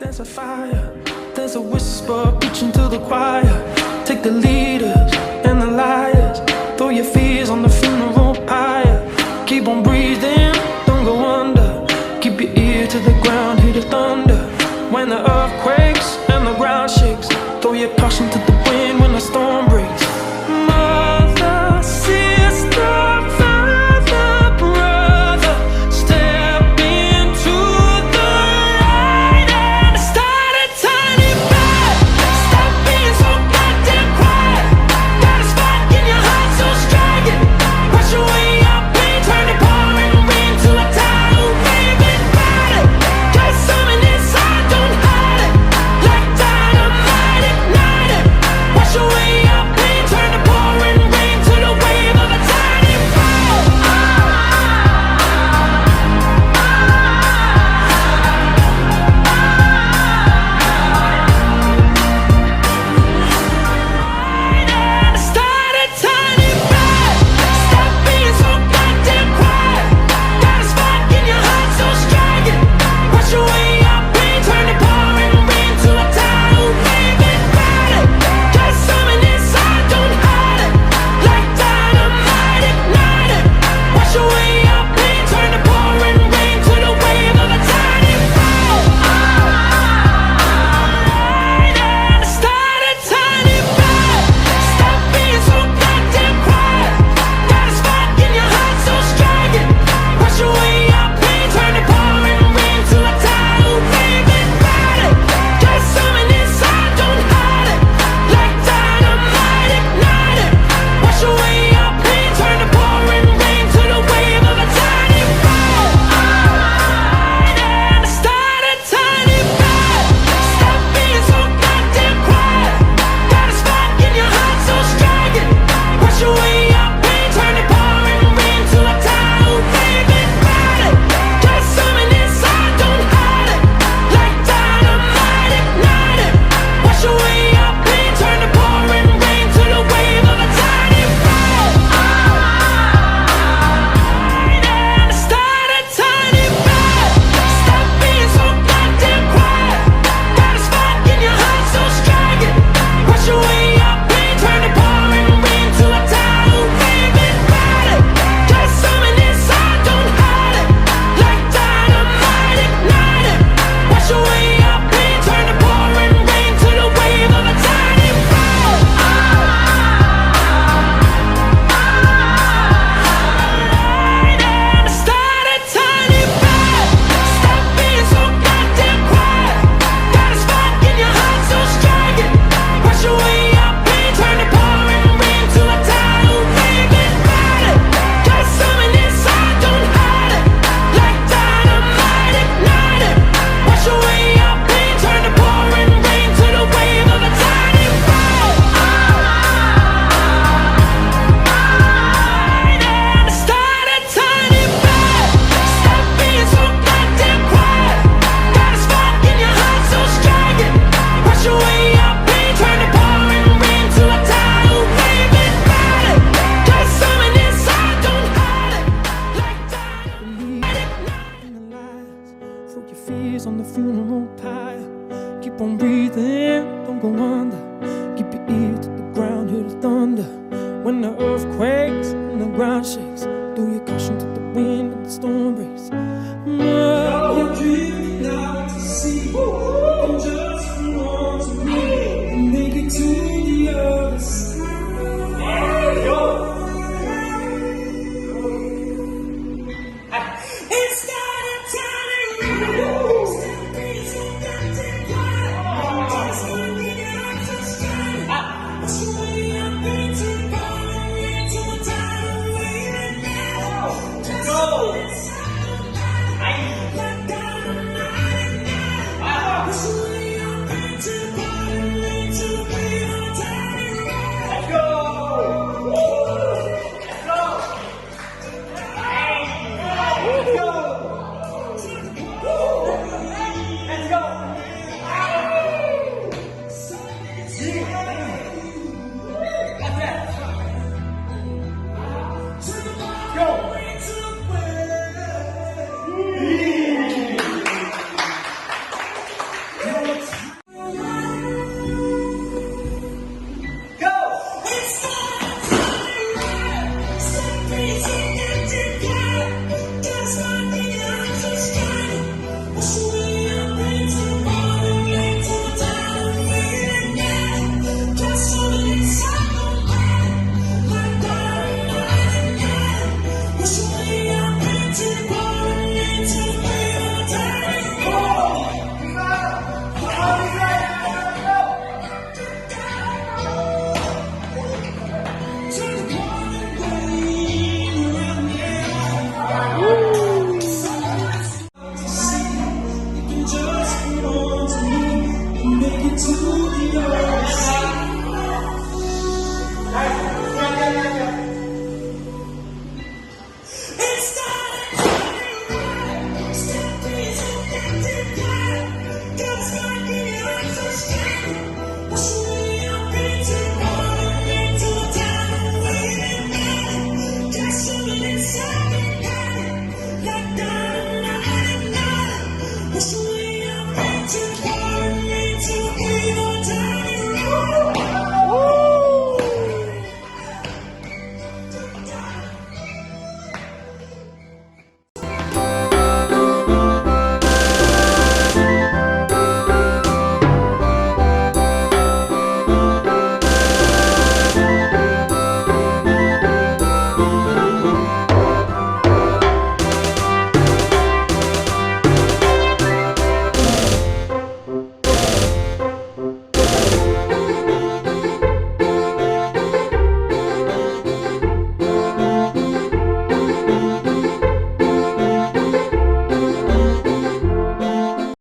There's a fire, there's a whisper preaching to the choir. Take the leaders and the liars, throw your fears on the funeral pyre. Keep on breathing, don't go under. Keep your ear to the ground, hear the thunder. When the earth quakes and the ground shakes, throw your caution to the wind when the storm breaks. Mother, sister, father, brother, step into the light and start a tiny fire. Stop being so goddamn quiet. Got a spark in your heart, so strike it. Wash away your pain, turn the pouring rain to a tidal wave and fight it. Got something inside, don't hide it. Like dynamite, ignite it. Wash away your pain, turn the pouring rain to the wave of a tiny fire. Start a tiny fire. Stop being so goddamn quiet. Got a spark in your heart, so strike it. Wash away your pain, turn the pouring rain to a tidal wave and fight it. Got something inside, don't hide it. Like dynamite, ignite it. Wash away your pain, turn the pouring rain to the wave of a tiny fire. Start a tiny fire. Stop being so goddamn quiet. Got a spark in your heart, so strike it. Wash away your pain, turn the pouring rain to a tidal wave and fight it. Got something inside, don't hide it. Like dynamite, ignite it. Wash away your pain, turn the pouring rain to the wave of a tiny fire. Start a tiny fire. Stop being so goddamn quiet. Got a spark in your heart, so strike it. Wash away your pain, turn the pouring rain to a tidal wave and fight it. Got something inside, don't hide it. Like dynamite, ignite it. Wash away your pain, turn the pouring rain to the wave of a tiny fire. Start a tiny fire. Stop being so goddamn quiet. Got a spark in your heart, so strike it. Wash away your pain, turn the pouring rain to a tidal wave and fight it. Got something inside, don't hide it. Like dynamite, ignite it. Wash away your pain, turn the pouring rain to the wave of a tiny fire. Start a tiny fire. Stop being so goddamn quiet. Got a spark in your heart, so strike it. Wash away your pain, turn the pouring rain to a tidal wave and fight it. Got something inside, don't hide it. Like dynamite, ignite it. Wash away your pain, turn the pouring rain to the wave of a tiny fire. Start a tiny fire. Stop being so goddamn quiet. Got a spark in your heart, so strike it. Wash away your pain, turn the pouring rain to a tidal wave and fight it. Got something inside, don't hide it. Like dynamite, ignite the lights. Throw your fears on the funeral pyre. Keep on breathing, don't go under. Keep your ear to the ground, hear the thunder. When the earth quakes and the ground shakes, throw your caution to the wind when the storm breaks. You're dreaming out to sea, and just want to meet and make it to the other side. And start a tiny fire. Stop being so goddamn quiet. Just want to get out to sky. Wash away your pain, turn the pouring make it to the other side.